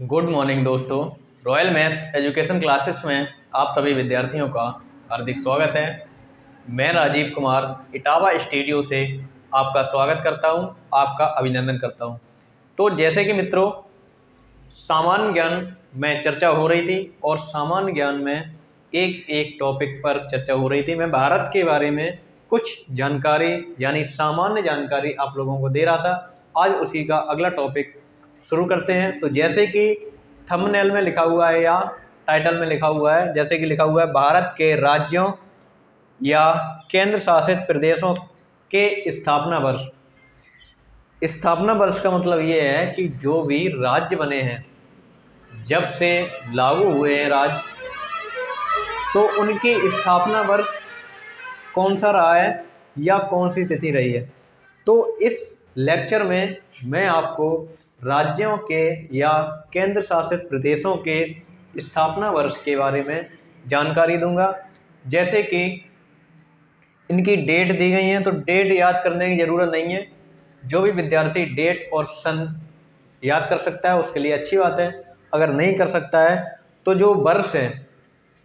Good morning दोस्तों। Royal maths education classes में आप सभी विद्यार्थियों का हार्दिक स्वागत है। मैं राजीव कुमार इटावा स्टूडियो से आपका स्वागत करता हूं, आपका अभिनंदन करता हूं। तो जैसे कि मित्रों, सामान्य ज्ञान में चर्चा हो रही थी और सामान्य ज्ञान में एक एक टॉपिक पर चर्चा हो रही थी। मैं भारत के बारे में कुछ जानकारी यानी सामान्य जानकारी आप लोगों को दे रहा था। आज उसी का अगला टॉपिक शुरू करते हैं। तो जैसे कि थंबनेल में लिखा हुआ है या टाइटल में लिखा हुआ है, जैसे कि लिखा हुआ है भारत के राज्यों या केंद्र शासित प्रदेशों के स्थापना वर्ष। स्थापना वर्ष का मतलब ये है कि जो भी राज्य बने हैं, जब से लागू हुए हैं राज्य, तो उनकी स्थापना वर्ष कौन सा रहा है या कौन सी तिथि रही है। तो इस लेक्चर में मैं आपको राज्यों के या केंद्र शासित प्रदेशों के स्थापना वर्ष के बारे में जानकारी दूंगा। जैसे कि इनकी डेट दी गई है, तो डेट याद करने की ज़रूरत नहीं है। जो भी विद्यार्थी डेट और सन याद कर सकता है उसके लिए अच्छी बात है। अगर नहीं कर सकता है तो जो वर्ष है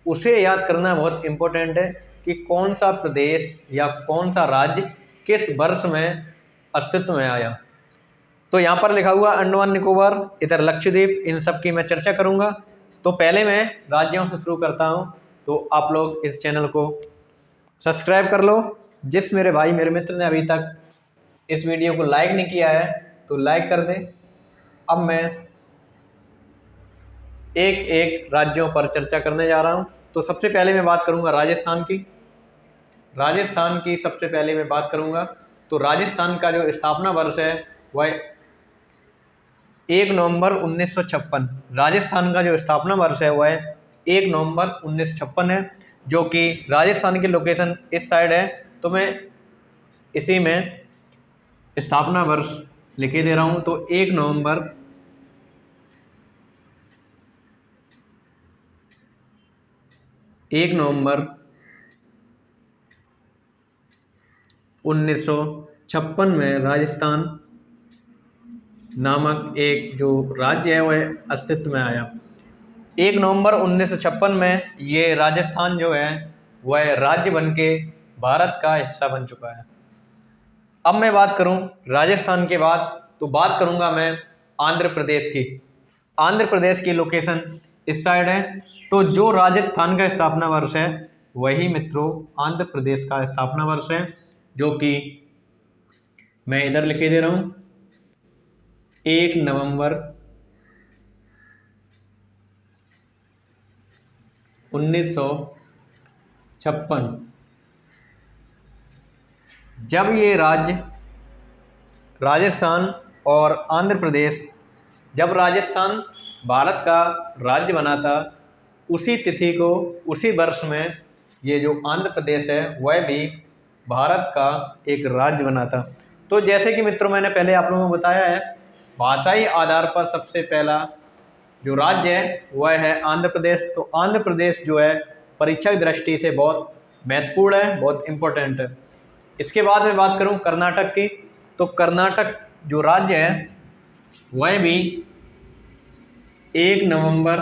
उसे याद करना बहुत इम्पोर्टेंट है कि कौन सा प्रदेश या कौन सा राज्य किस वर्ष में अस्तित्व में आया। तो यहाँ पर लिखा हुआ अंडमान निकोबार, इधर लक्षद्वीप, इन सब की मैं चर्चा करूँगा। तो पहले मैं राज्यों से शुरू करता हूँ। तो आप लोग इस चैनल को सब्सक्राइब कर लो। जिस मेरे भाई मेरे मित्र ने अभी तक इस वीडियो को लाइक नहीं किया है तो लाइक कर दें। अब मैं एक एक राज्यों पर चर्चा करने जा रहा हूँ। तो सबसे पहले मैं बात करूँगा राजस्थान की। राजस्थान की सबसे पहले मैं बात करूँगा। तो राजस्थान का जो स्थापना वर्ष है वह 1 नवंबर 1956। राजस्थान का जो स्थापना वर्ष है वह 1 नवंबर 1956 है, जो कि राजस्थान की लोकेशन इस साइड है। तो मैं इसी में स्थापना वर्ष लिखे दे रहा हूँ। तो 1 नवंबर 1956 में राजस्थान नामक एक जो राज्य है वह अस्तित्व में आया। 1 नवंबर 1956 में ये राजस्थान जो है वह राज्य बन के भारत का हिस्सा बन चुका है। अब मैं बात करूं राजस्थान के बाद, तो बात करूंगा मैं आंध्र प्रदेश की। आंध्र प्रदेश की लोकेशन इस साइड है। तो जो राजस्थान का स्थापना वर्ष है वही मित्रों आंध्र प्रदेश का स्थापना वर्ष है, जो कि मैं इधर लिखे दे रहा हूं 1 नवंबर 1956। जब ये राज्य राजस्थान और आंध्र प्रदेश, जब राजस्थान भारत का राज्य बना था, उसी तिथि को उसी वर्ष में ये जो आंध्र प्रदेश है वह भी भारत का एक राज्य बना था। तो जैसे कि मित्रों मैंने पहले आप लोगों को बताया है, भाषाई आधार पर सबसे पहला जो राज्य है वह है आंध्र प्रदेश। तो आंध्र प्रदेश जो है परीक्षा की दृष्टि से बहुत महत्वपूर्ण है, बहुत इम्पोर्टेंट है। इसके बाद मैं बात करूं कर्नाटक की। तो कर्नाटक जो राज्य है वह भी 1 नवंबर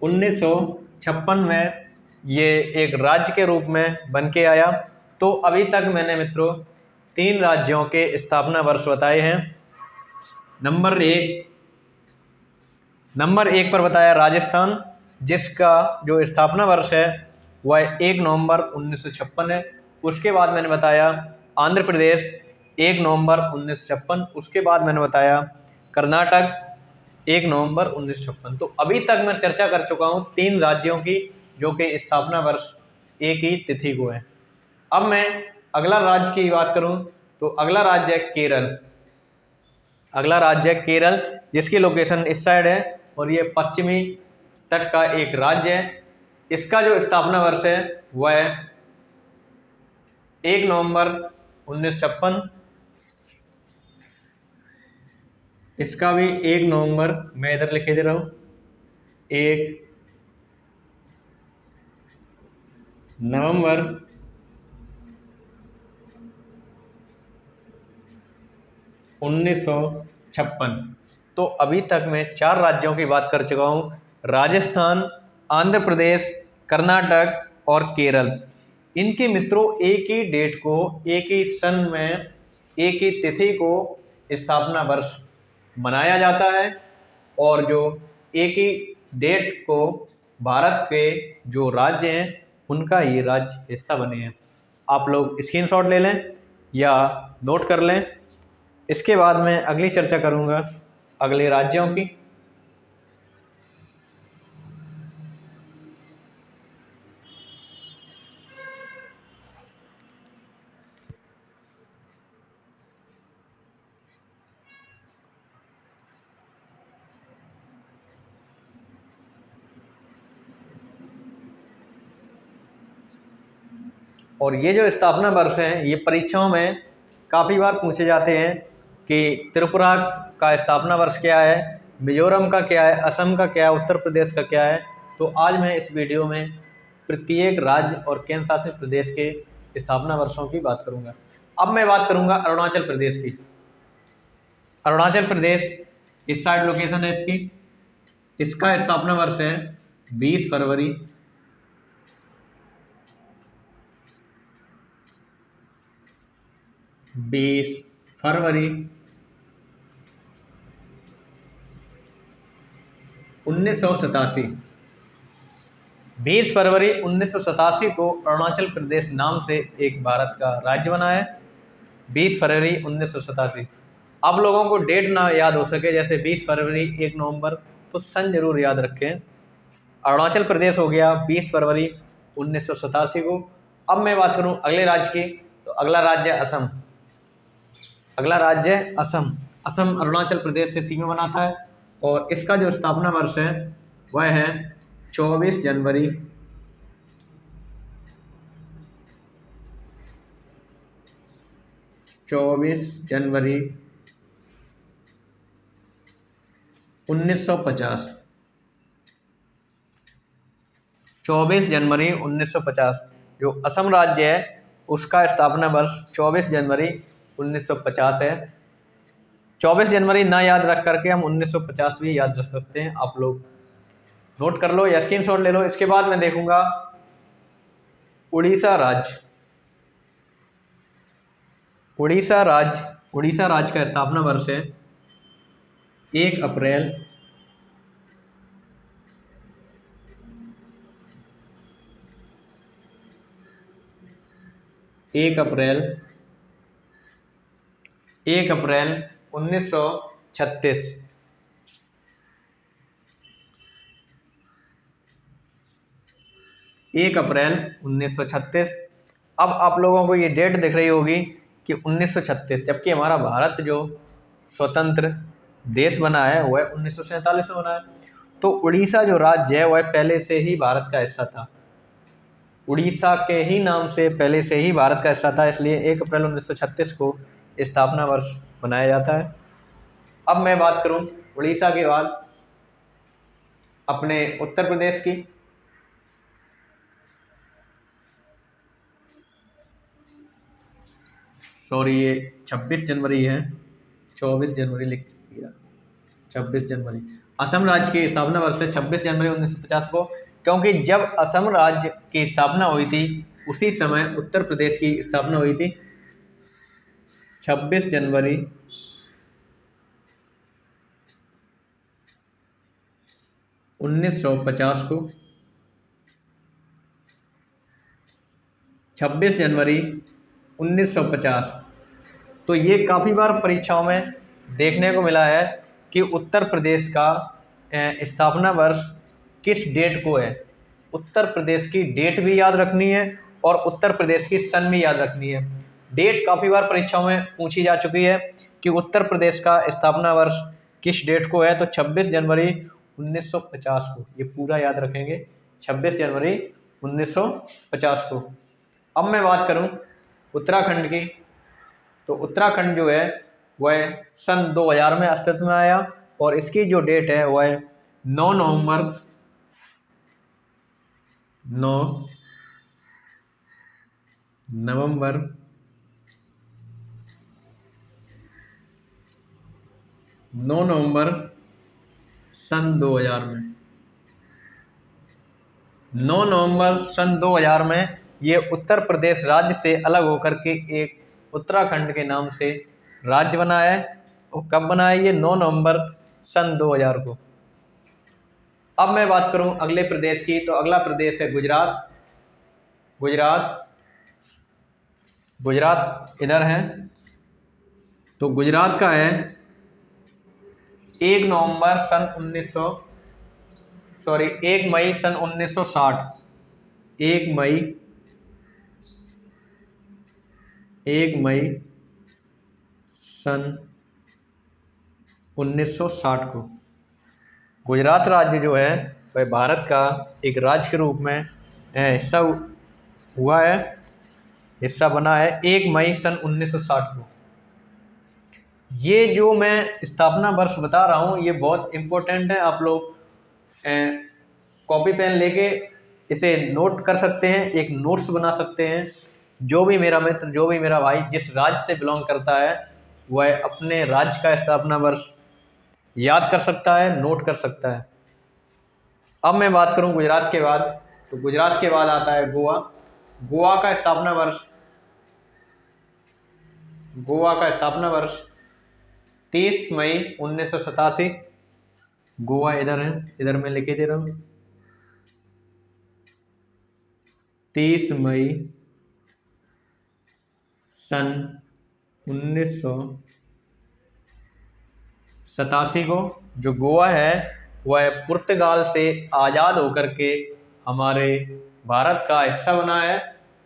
1956 में ये एक राज्य के रूप में बन के आया। तो अभी तक मैंने मित्रों 3 राज्यों के स्थापना वर्ष बताए हैं। नंबर एक पर बताया राजस्थान, जिसका जो स्थापना वर्ष है वह 1 नवंबर 1956 है। उसके बाद मैंने बताया आंध्र प्रदेश 1 नवंबर 1956। उसके बाद मैंने बताया कर्नाटक 1 नवंबर 1956। तो अभी तक मैं चर्चा कर चुका हूँ 3 राज्यों की जो कि स्थापना वर्ष एक ही तिथि को है। अब मैं अगला राज्य की बात करूँ तो अगला राज्य है केरल। अगला राज्य है केरल, जिसकी लोकेशन इस साइड है और ये पश्चिमी तट का एक राज्य है। इसका जो स्थापना वर्ष है वह 1 नवंबर 1956। इसका भी 1 नवंबर मैं इधर लिखे दे रहा हूँ 1 नवंबर 1956। तो अभी तक मैं 4 राज्यों की बात कर चुका हूँ, राजस्थान, आंध्र प्रदेश, कर्नाटक और केरल। इनके मित्रों एक ही डेट को, एक ही सन में, एक ही तिथि को स्थापना वर्ष मनाया जाता है, और जो एक ही डेट को भारत के जो राज्य हैं उनका ये राज्य हिस्सा बने हैं। आप लोग स्क्रीनशॉट ले लें या नोट कर लें। इसके बाद मैं अगली चर्चा करूंगा अगले राज्यों की। और ये जो स्थापना वर्ष हैं ये परीक्षाओं में काफ़ी बार पूछे जाते हैं कि त्रिपुरा का स्थापना वर्ष क्या है, मिजोरम का क्या है, असम का क्या है, उत्तर प्रदेश का क्या है। तो आज मैं इस वीडियो में प्रत्येक राज्य और केंद्र शासित प्रदेश के स्थापना वर्षों की बात करूंगा। अब मैं बात करूंगा अरुणाचल प्रदेश की। अरुणाचल प्रदेश इस साइड लोकेशन है इसकी। इसका स्थापना वर्ष है 20 फरवरी 20 फरवरी 1987। 20 फरवरी 1987 को अरुणाचल प्रदेश नाम से एक भारत का राज्य बना है। 20 फरवरी 1987। आप लोगों को डेट ना याद हो सके, जैसे 20 फरवरी 1 नवंबर, तो सन जरूर याद रखें। अरुणाचल प्रदेश हो गया 20 फरवरी 1987 को। अब मैं बात करूं अगले राज्य की, तो अगला राज्य है असम। अगला राज्य है असम। असम अरुणाचल प्रदेश से सीमा बनाता है, और इसका जो स्थापना वर्ष है वह है 24 जनवरी 1950। 24 जनवरी 1950 जो असम राज्य है उसका स्थापना वर्ष 24 जनवरी 1950 है। 24 जनवरी ना याद रख करके हम 1950 भी याद रख सकते हैं। आप लोग नोट कर लो या स्क्रीनशॉट ले लो। इसके बाद मैं देखूंगा उड़ीसा राज्य। उड़ीसा राज्य का स्थापना वर्ष है 1 अप्रैल 1 अप्रैल 1936। 1 अप्रैल 1936। अब आप लोगों को ये डेट दिख रही होगी कि 1936, जबकि हमारा भारत जो स्वतंत्र देश बना है वह 1947 में बना है। तो उड़ीसा जो राज्य है वह पहले से ही भारत का हिस्सा था। उड़ीसा के ही नाम से पहले से ही भारत का हिस्सा था, इसलिए 1 अप्रैल 1936 को स्थापना वर्ष मनाया जाता है। अब मैं बात करूं उड़ीसा के बाद अपने उत्तर प्रदेश की। सॉरी, ये 26 जनवरी है, 24 जनवरी लिख दिया, 26 जनवरी। असम राज्य की स्थापना वर्ष है 26 जनवरी 1950 को, क्योंकि जब असम राज्य की स्थापना हुई थी उसी समय उत्तर प्रदेश की स्थापना हुई थी। 26 जनवरी 1950 को, 26 जनवरी 1950। तो ये काफ़ी बार परीक्षाओं में देखने को मिला है कि उत्तर प्रदेश का स्थापना वर्ष किस डेट को है। उत्तर प्रदेश की डेट भी याद रखनी है और उत्तर प्रदेश की सन भी याद रखनी है। डेट काफ़ी बार परीक्षाओं में पूछी जा चुकी है कि उत्तर प्रदेश का स्थापना वर्ष किस डेट को है, तो 26 जनवरी 1950 को। ये पूरा याद रखेंगे, 26 जनवरी 1950 को। अब मैं बात करूं उत्तराखंड की, तो उत्तराखंड जो है वह सन 2000 में अस्तित्व में आया, और इसकी जो डेट है वह 9 नवंबर 9 नवंबर 9 नवंबर सन 2000 में, 9 नवंबर सन 2000 में ये उत्तर प्रदेश राज्य से अलग होकर के एक उत्तराखंड के नाम से राज्य बना है। और कब बना है ये? 9 नवंबर सन 2000 को। अब मैं बात करूं अगले प्रदेश की, तो अगला प्रदेश है गुजरात। गुजरात, गुजरात इधर है। तो गुजरात का है 1 नवंबर सन 1 मई सन 1960। 1 मई 1 मई सन 1960 को गुजरात राज्य जो है वह भारत का एक राज्य के रूप में हिस्सा हुआ है, हिस्सा बना है 1 मई सन 1960 को। ये जो मैं स्थापना वर्ष बता रहा हूँ ये बहुत इम्पोर्टेंट है। आप लोग कॉपी पेन लेके इसे नोट कर सकते हैं, एक नोट्स बना सकते हैं। जो भी मेरा मित्र, जो भी मेरा भाई जिस राज्य से बिलोंग करता है वह अपने राज्य का स्थापना वर्ष याद कर सकता है, नोट कर सकता है। अब मैं बात करूं गुजरात के बाद, तो गुजरात के बाद आता है गोवा। गोवा का स्थापना वर्ष, गोवा का स्थापना वर्ष 30 मई 1987। गोवा इधर है, इधर मैं लिखे दे रहा हूं 30 मई सन 1987 को जो गोवा है वह पुर्तगाल से आज़ाद होकर के हमारे भारत का हिस्सा बना है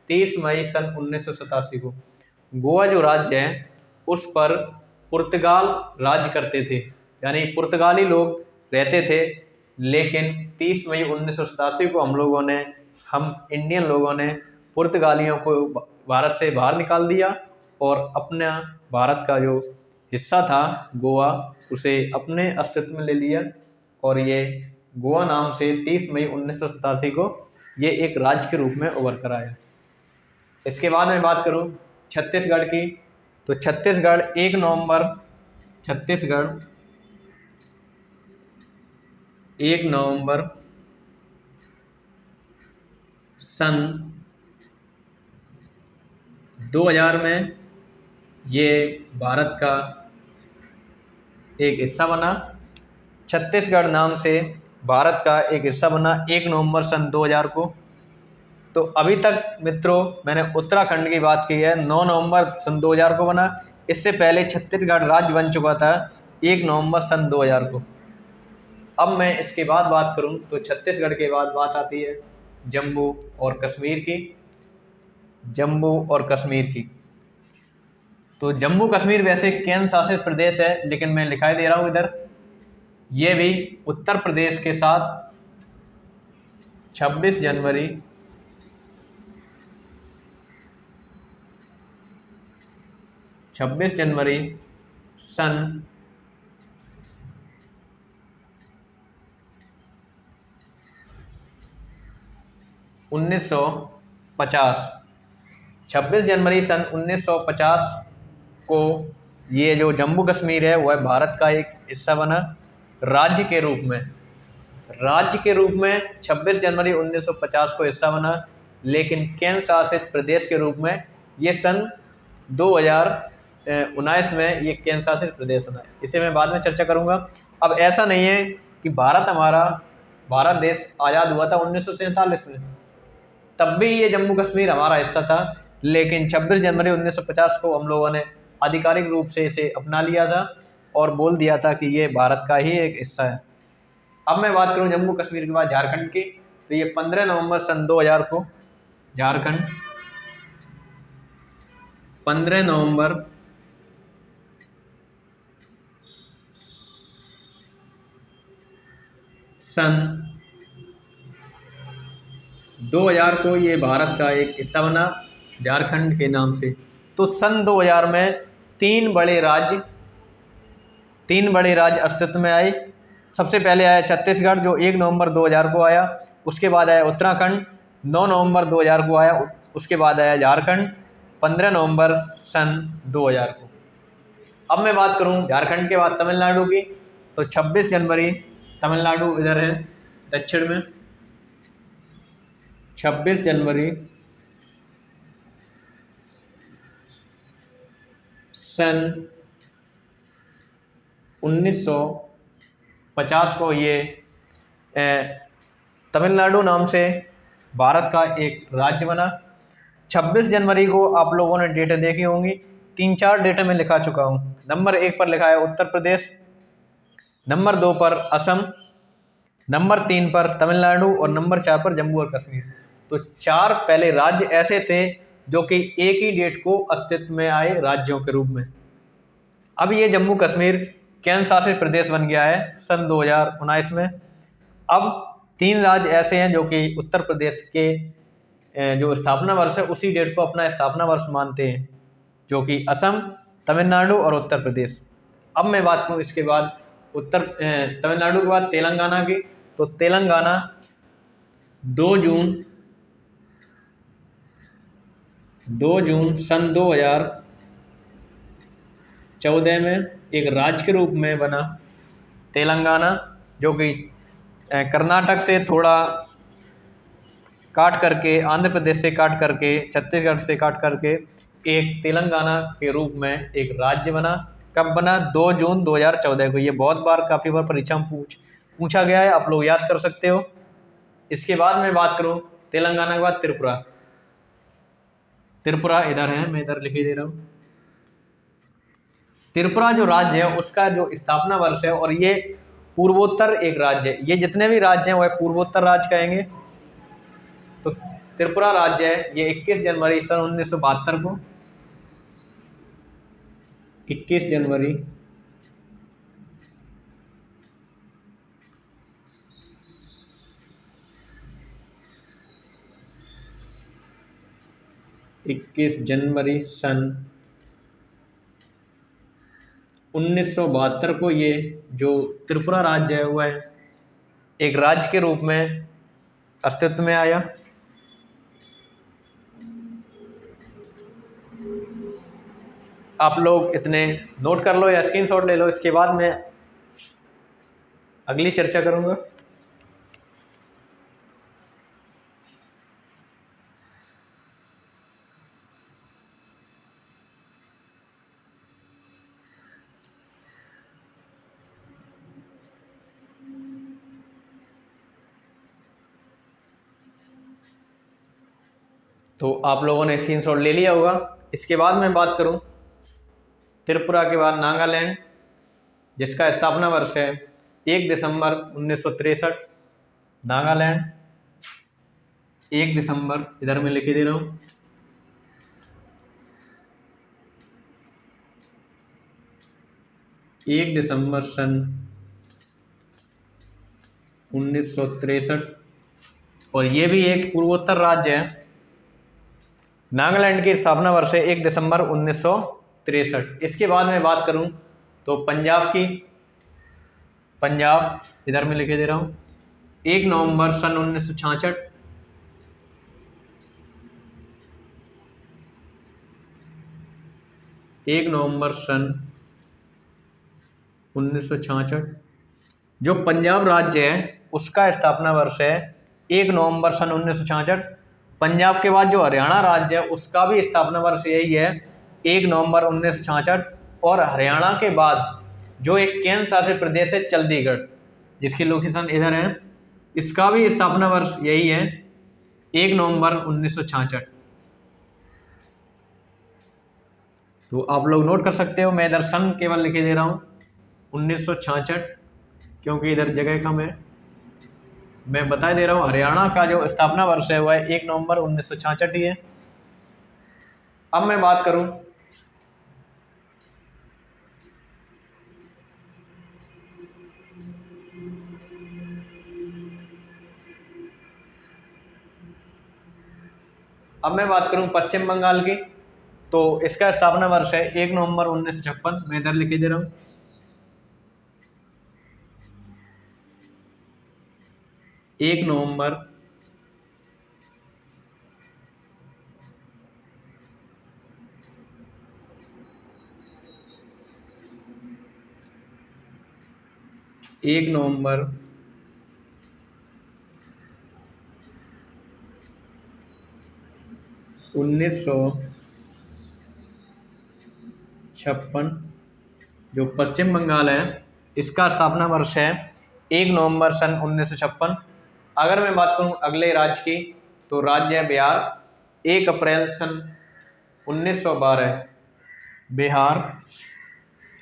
30 मई सन 1987 को। गोवा जो राज्य है उस पर पुर्तगाल राज्य करते थे, यानी पुर्तगाली लोग रहते थे। लेकिन 30 मई 1987 को हम इंडियन लोगों ने पुर्तगालियों को भारत से बाहर निकाल दिया और अपना भारत का जो हिस्सा था गोवा उसे अपने अस्तित्व में ले लिया। और ये गोवा नाम से 30 मई 1987 को ये एक राज्य के रूप में उभर कर आया। इसके बाद मैं बात करूं छत्तीसगढ़ की, तो छत्तीसगढ़ 1 नवंबर सन 2000 में ये भारत का एक हिस्सा बना। छत्तीसगढ़ नाम से भारत का एक हिस्सा बना 1 नवंबर सन 2000 को। तो अभी तक मित्रों मैंने उत्तराखंड की बात की है, 9 नवंबर सन 2000 को बना। इससे पहले छत्तीसगढ़ राज्य बन चुका था 1 नवंबर सन 2000 को। अब मैं इसके बाद बात करूं तो छत्तीसगढ़ के बाद बात आती है जम्मू और कश्मीर की। जम्मू और कश्मीर की, तो जम्मू कश्मीर वैसे केंद्र शासित प्रदेश है, लेकिन मैं लिखाई दे रहा हूं इधर, ये भी उत्तर प्रदेश के साथ 26 जनवरी 26 जनवरी सन 1950, 26 जनवरी सन 1950 को ये जो जम्मू कश्मीर है वह भारत का एक हिस्सा बना राज्य के रूप में। राज्य के रूप में 26 जनवरी 1950 को हिस्सा बना, लेकिन केंद्र शासित प्रदेश के रूप में ये सन 2019 में ये केंद्र शासित प्रदेश बना। इसे मैं बाद में चर्चा करूँगा। अब ऐसा नहीं है कि भारत देश आज़ाद हुआ था 1947 में, तब भी ये जम्मू कश्मीर हमारा हिस्सा था, लेकिन 26 जनवरी 1950 को हम लोगों ने आधिकारिक रूप से इसे अपना लिया था और बोल दिया था कि ये भारत का ही एक हिस्सा है। अब मैं बात करूं जम्मू कश्मीर के बाद झारखंड की, तो ये 15 नवंबर सन 2000 को झारखंड, 15 नवंबर सन 2000 को ये भारत का एक हिस्सा बना झारखंड के नाम से। तो सन 2000 में तीन बड़े राज्य अस्तित्व में आए। सबसे पहले आया छत्तीसगढ़ जो 1 नवंबर 2000 को आया, उसके बाद आया उत्तराखंड 9 नवंबर 2000 को आया, उसके बाद आया झारखंड 15 नवंबर सन 2000 को। अब मैं बात करूं झारखंड के बाद तमिलनाडु की, तो 26 जनवरी तमिलनाडु इधर है दक्षिण में। 26 जनवरी सन 1950 को ये तमिलनाडु नाम से भारत का एक राज्य बना। 26 जनवरी को आप लोगों ने डेटें देखी होंगी, 3-4 डेटें मैं लिखा चुका हूँ। नंबर 1 पर लिखा है उत्तर प्रदेश, नंबर 2 पर असम, नंबर 3 पर तमिलनाडु और नंबर 4 पर जम्मू और कश्मीर। तो 4 पहले राज्य ऐसे थे जो कि एक ही डेट को अस्तित्व में आए राज्यों के रूप में। अब ये जम्मू कश्मीर केंद्र शासित प्रदेश बन गया है सन 2019 में। अब 3 राज्य ऐसे हैं जो कि उत्तर प्रदेश के जो स्थापना वर्ष है उसी डेट को अपना स्थापना वर्ष मानते हैं, जो कि असम, तमिलनाडु और उत्तर प्रदेश। अब मैं बात करूँ इसके बाद तमिलनाडु के बाद तेलंगाना की, तो तेलंगाना 2 जून सन 2014 में एक राज्य के रूप में बना तेलंगाना, जो कि कर्नाटक से थोड़ा काट करके, आंध्र प्रदेश से काट करके, छत्तीसगढ़ से काट करके एक तेलंगाना के रूप में एक राज्य बना। कब बना? 2 जून 2014 को। ये बहुत बार काफ़ी बार परीक्षा में पूछा गया है, आप लोग याद कर सकते हो। इसके बाद मैं बात करूं तेलंगाना के बाद त्रिपुरा। त्रिपुरा इधर है, मैं इधर लिख ही दे रहा हूँ। त्रिपुरा जो राज्य है उसका जो स्थापना वर्ष है, और ये पूर्वोत्तर एक राज्य है। ये जितने भी राज्य हैं वह पूर्वोत्तर राज्य कहेंगे। तो त्रिपुरा राज्य है ये 21 जनवरी सन 1972 को, 21 जनवरी 21 जनवरी सन 1972 को ये जो त्रिपुरा राज्य है वह एक राज्य के रूप में अस्तित्व में आया। आप लोग इतने नोट कर लो या स्क्रीनशॉट ले लो, इसके बाद मैं अगली चर्चा करूंगा। तो आप लोगों ने स्क्रीनशॉट ले लिया होगा। इसके बाद मैं बात करूं त्रिपुरा के बाद नागालैंड, जिसका स्थापना वर्ष है 1 दिसंबर 1963। नागालैंड 1 दिसंबर, इधर मैं लिख दे रहा हूँ, 1 दिसंबर सन 1963, और ये भी एक पूर्वोत्तर राज्य है। नागालैंड की स्थापना वर्ष है 1 दिसंबर 1963। इसके बाद मैं बात करूं तो पंजाब की, पंजाब इधर मैं लिखे दे रहा हूं, 1 नवंबर सन 1966। 1 नवंबर सन 1966 जो पंजाब राज्य है उसका स्थापना वर्ष है 1 नवंबर सन 1966। पंजाब के बाद जो हरियाणा राज्य है उसका भी स्थापना वर्ष यही है 1 नवंबर 1966। और हरियाणा के बाद जो एक केंद्र शासित प्रदेश है चंडीगढ़, जिसकी लोकेशन इधर है, इसका भी स्थापना वर्ष यही है 1 नवंबर 1966। तो आप लोग नोट कर सकते हो, मैं इधर सन केवल लिखे दे रहा हूँ 1966, क्योंकि इधर जगह कम है। मैं बता दे रहा हूँ हरियाणा का जो स्थापना वर्ष है वह 1 नवंबर 1966 ही है। अब मैं बात करूं पश्चिम बंगाल की, तो इसका स्थापना वर्ष है 1 नवंबर 1956। मैं इधर लिखे दे रहा हूँ 1 नवंबर 1 नवंबर 1956 जो पश्चिम बंगाल है इसका स्थापना वर्ष है 1 नवंबर सन 1956। अगर मैं बात करूं अगले राज्य की तो राज्य है बिहार, 1 अप्रैल सन 1912। बिहार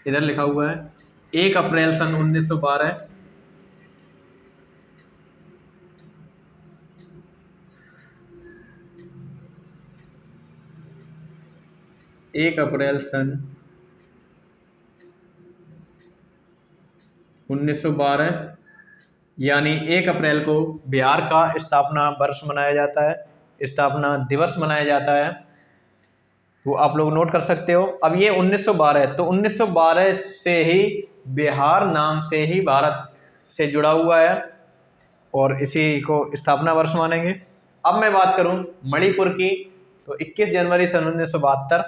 इधर लिखा हुआ है 1 अप्रैल सन 1912। 1 अप्रैल सन 1912 यानी 1 अप्रैल को बिहार का स्थापना वर्ष मनाया जाता है, स्थापना दिवस मनाया जाता है। तो आप लोग नोट कर सकते हो। अब ये 1912 तो 1912 से ही बिहार नाम से ही भारत से जुड़ा हुआ है और इसी को स्थापना वर्ष मानेंगे। अब मैं बात करूं मणिपुर की तो 21 जनवरी सन 1972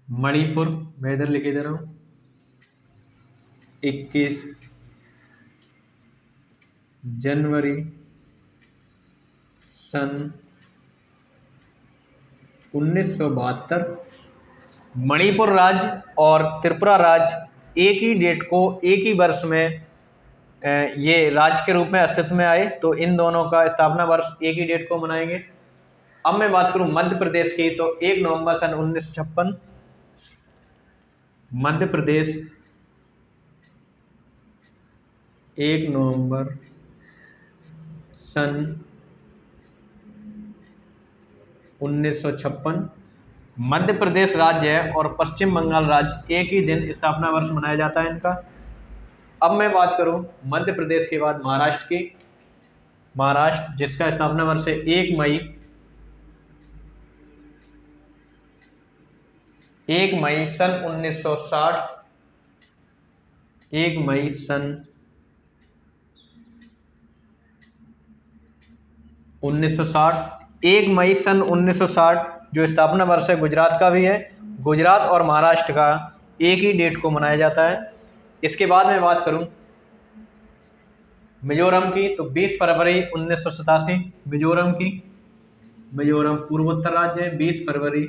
मणिपुर, मैं इधर लिखे दे रहा हूं 21 जनवरी सन 1972। मणिपुर राज्य और त्रिपुरा राज्य एक ही डेट को एक ही वर्ष में ये राज्य के रूप में अस्तित्व में आए, तो इन दोनों का स्थापना वर्ष एक ही डेट को मनाएंगे। अब मैं बात करूं मध्य प्रदेश की तो 1 नवंबर सन 1956 मध्य प्रदेश 1 नवंबर सन 1956 मध्य प्रदेश राज्य है और पश्चिम बंगाल राज्य एक ही दिन स्थापना वर्ष मनाया जाता है इनका। अब मैं बात करूं मध्य प्रदेश के बाद महाराष्ट्र की, महाराष्ट्र जिसका स्थापना वर्ष है 1 मई 1 मई सन 1960। 1 मई सन 1960 1 मई सन 1960 जो स्थापना वर्ष है गुजरात का भी है। गुजरात और महाराष्ट्र का एक ही डेट को मनाया जाता है। इसके बाद मैं बात करूं मिजोरम की तो 20 फरवरी 1987 मिजोरम की, मिजोरम पूर्वोत्तर राज्य है। 20 फरवरी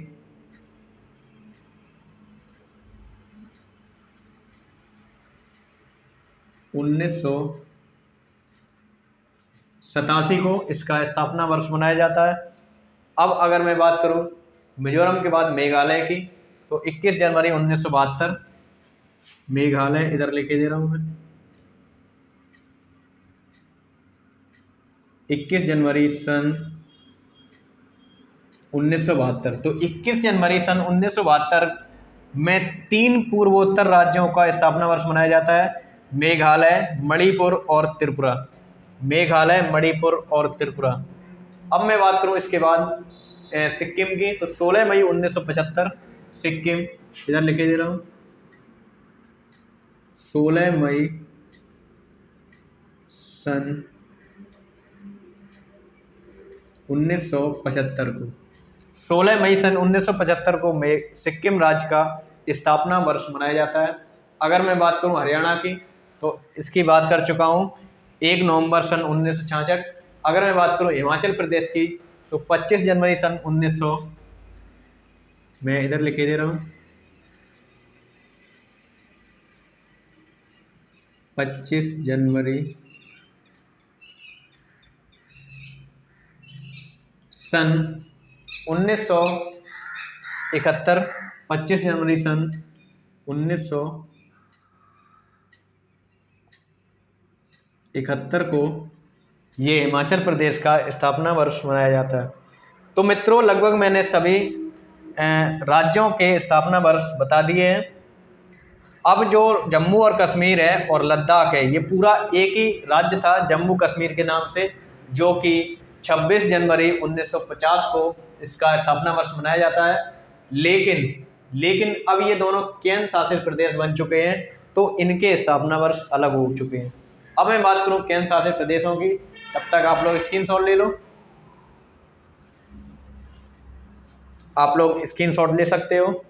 1987 को इसका स्थापना वर्ष मनाया जाता है। अब अगर मैं बात करूं मिजोरम के बाद मेघालय की तो 21 जनवरी 1972 मेघालय इधर लिखे दे रहा हूं मैं 21 जनवरी सन 1972। तो 21 जनवरी सन 1972 में 3 पूर्वोत्तर राज्यों का स्थापना वर्ष मनाया जाता है, मेघालय, मणिपुर और त्रिपुरा। मेघालय, मणिपुर और त्रिपुरा। अब मैं बात करूं इसके बाद सिक्किम की तो 16 मई 1975 सिक्किम इधर लिखे दे रहा हूं 16 मई सन 1975 को 16 मई सन 1975 को सिक्किम राज्य का स्थापना वर्ष मनाया जाता है। अगर मैं बात करूं हरियाणा की तो इसकी बात कर चुका हूं 1 नवंबर सन 1966। अगर मैं बात करूं हिमाचल प्रदेश की तो 25 जनवरी सन 1900 मैं इधर लिखे दे रहा हूं 25 जनवरी सन 1971 25 जनवरी सन 1971 को ये हिमाचल प्रदेश का स्थापना वर्ष मनाया जाता है। तो मित्रों लगभग मैंने सभी राज्यों के स्थापना वर्ष बता दिए हैं। अब जो जम्मू और कश्मीर है और लद्दाख है ये पूरा एक ही राज्य था जम्मू कश्मीर के नाम से, जो कि 26 जनवरी 1950 को इसका स्थापना वर्ष मनाया जाता है। लेकिन अब ये दोनों केंद्र शासित प्रदेश बन चुके हैं तो इनके स्थापना वर्ष अलग हो चुके हैं। अब मैं बात करूं केंद्र शासित प्रदेशों की, तब तक आप लोग स्क्रीनशॉट ले लो। आप लोग स्क्रीनशॉट ले सकते हो।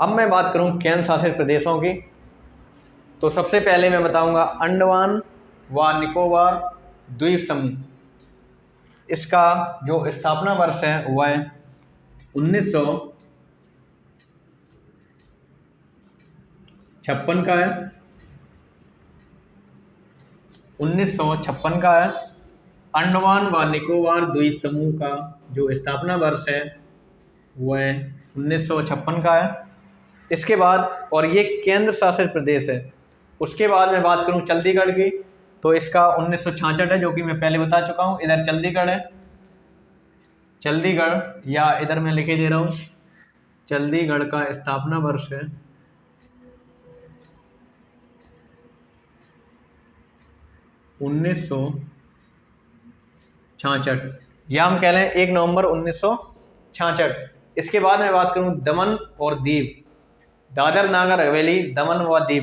अब मैं बात करूं केंद्र शासित प्रदेशों की, तो सबसे पहले मैं बताऊंगा अंडमान व निकोबार द्वीप समूह। इसका जो स्थापना वर्ष है वह है 1956 का है। 1956 का है। अंडमान व निकोबार द्वीप समूह का जो स्थापना वर्ष है वह 1956 का है। इसके बाद, और ये केंद्र शासित प्रदेश है, उसके बाद मैं बात करूं चंडीगढ़ की, तो इसका 1966 है, जो कि मैं पहले बता चुका हूं। इधर चंडीगढ़ है, चंडीगढ़, या इधर मैं लिखे दे रहा हूं, चंडीगढ़ का स्थापना वर्ष है 1966, या हम कह लें 1 नवंबर 1966। इसके बाद मैं बात करूं दमन और दीव, दादर नागर हवेली, दमन व दीव।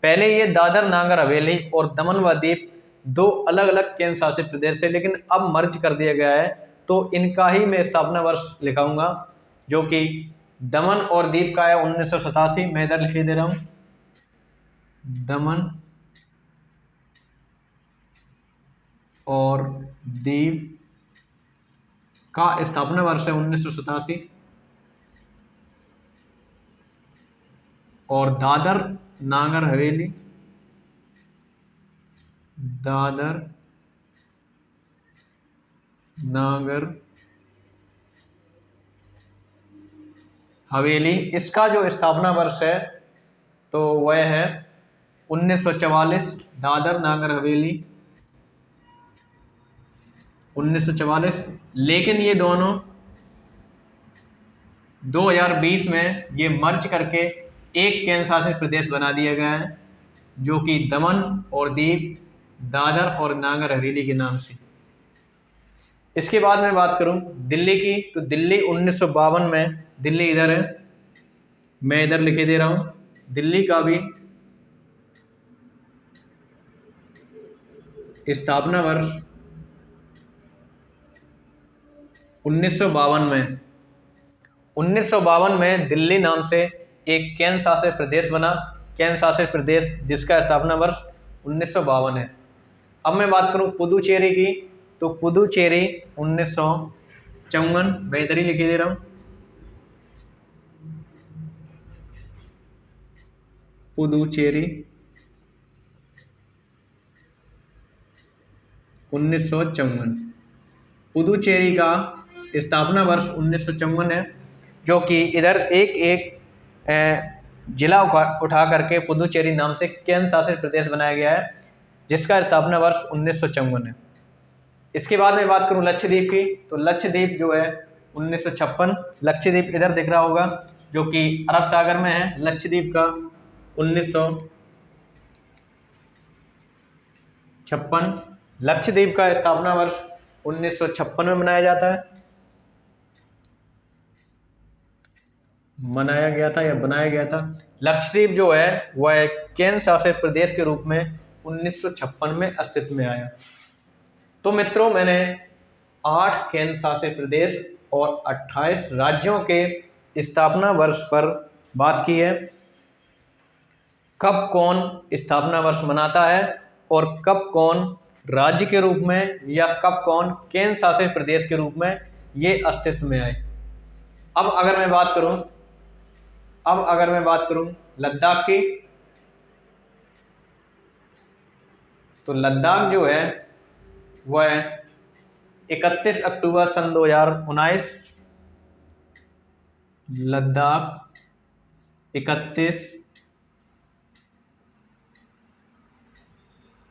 पहले ये दादर नागर हवेली और दमन व दीव दो अलग अलग केंद्र शासित प्रदेश है, लेकिन अब मर्ज कर दिया गया है, तो इनका ही मैं स्थापना वर्ष लिखाऊंगा, जो कि दमन और दीव का है 1987। मैं इधर लिख दे रहा हूं, दमन और दीव का स्थापना वर्ष है 1987। और दादर नागर हवेली, दादर नागर हवेली, इसका जो स्थापना वर्ष है तो वह है 1944। दादर नागर हवेली 1944। लेकिन ये दोनों 2020 में ये मर्ज करके एक केंद्र शासित प्रदेश बना दिया गया है, जो कि दमन और दीव, दादर और नागर हवेली के नाम से। इसके बाद मैं बात करूं दिल्ली की, तो दिल्ली 1952 में, दिल्ली इधर है, मैं इधर लिखे दे रहा हूं, दिल्ली का भी स्थापना वर्ष 1952 में। 1952 में दिल्ली नाम से एक केंद्र शासित प्रदेश बना, केंद्र शासित प्रदेश जिसका स्थापना वर्ष 1952 है। अब मैं बात करूं पुदुचेरी की, तो पुदुचेरी 1954, मैं इधर ही लिखे दे रहा हूं, पुदुचेरी 1954। पुदुचेरी का स्थापना वर्ष 1954 है, जो कि इधर एक एक जिला उठा करके पुदुचेरी नाम से केंद्र शासित प्रदेश बनाया गया है, जिसका स्थापना वर्ष 1954 है। इसके बाद में बात करूं लक्षद्वीप की, तो लक्षद्वीप जो है 1956, लक्षद्वीप इधर दिख रहा होगा, जो कि अरब सागर में है। लक्षद्वीप का 1956, लक्षद्वीप का स्थापना वर्ष 1956 में मनाया जाता है, मनाया गया था या बनाया गया था। लक्षद्वीप जो है वह केंद्र शासित प्रदेश के रूप में 1956 में अस्तित्व में आया। तो मित्रों, मैंने 8 केंद्र शासित प्रदेश और 28 राज्यों के स्थापना वर्ष पर बात की है। कब कौन स्थापना वर्ष मनाता है और कब कौन राज्य के रूप में या कब कौन केंद्र शासित प्रदेश के रूप में ये अस्तित्व में आए। अब अगर मैं बात करूं लद्दाख की, तो लद्दाख जो है वह 31 अक्टूबर सन 2019, लद्दाख 31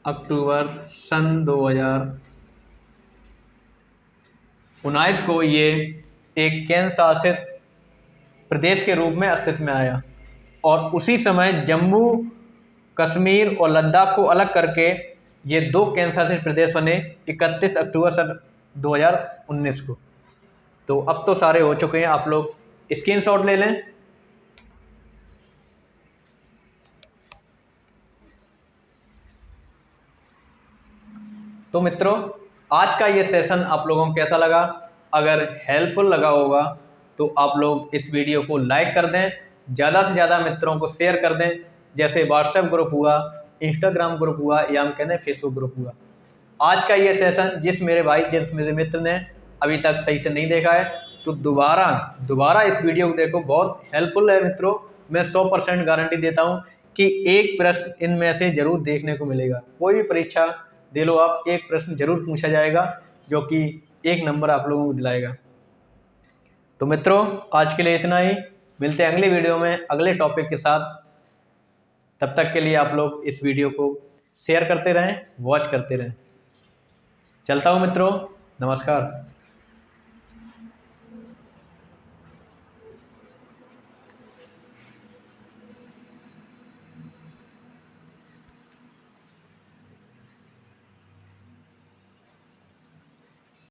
अक्टूबर सन 2019 को ये एक केंद्र शासित प्रदेश के रूप में अस्तित्व में आया। और उसी समय जम्मू कश्मीर और लद्दाख को अलग करके ये 2 केंद्र शासित प्रदेश बने 31 अक्टूबर सन 2019 को। तो अब तो सारे हो चुके हैं, आप लोग स्क्रीनशॉट ले लें। तो मित्रों, आज का ये सेशन आप लोगों को कैसा लगा? अगर हेल्पफुल लगा होगा तो आप लोग इस वीडियो को लाइक कर दें ज़्यादा से ज़्यादा मित्रों को शेयर कर दें, जैसे व्हाट्सएप ग्रुप हुआ, इंस्टाग्राम ग्रुप हुआ, या हम कहते हैं फेसबुक ग्रुप हुआ। आज का ये सेशन जिस मेरे मित्र ने अभी तक सही से नहीं देखा है, तो दोबारा इस वीडियो को देखो, बहुत हेल्पफुल है मित्रों। मैं 100% गारंटी देता हूँ कि एक प्रश्न इनमें से जरूर देखने को मिलेगा। कोई भी परीक्षा दे लो आप, एक प्रश्न जरूर पूछा जाएगा जो कि 1 नंबर आप लोगों को दिलाएगा। तो मित्रों, आज के लिए इतना ही। मिलते हैं अगले वीडियो में अगले टॉपिक के साथ। तब तक के लिए आप लोग इस वीडियो को शेयर करते रहें, वॉच करते रहें। चलता हूँ मित्रों, नमस्कार।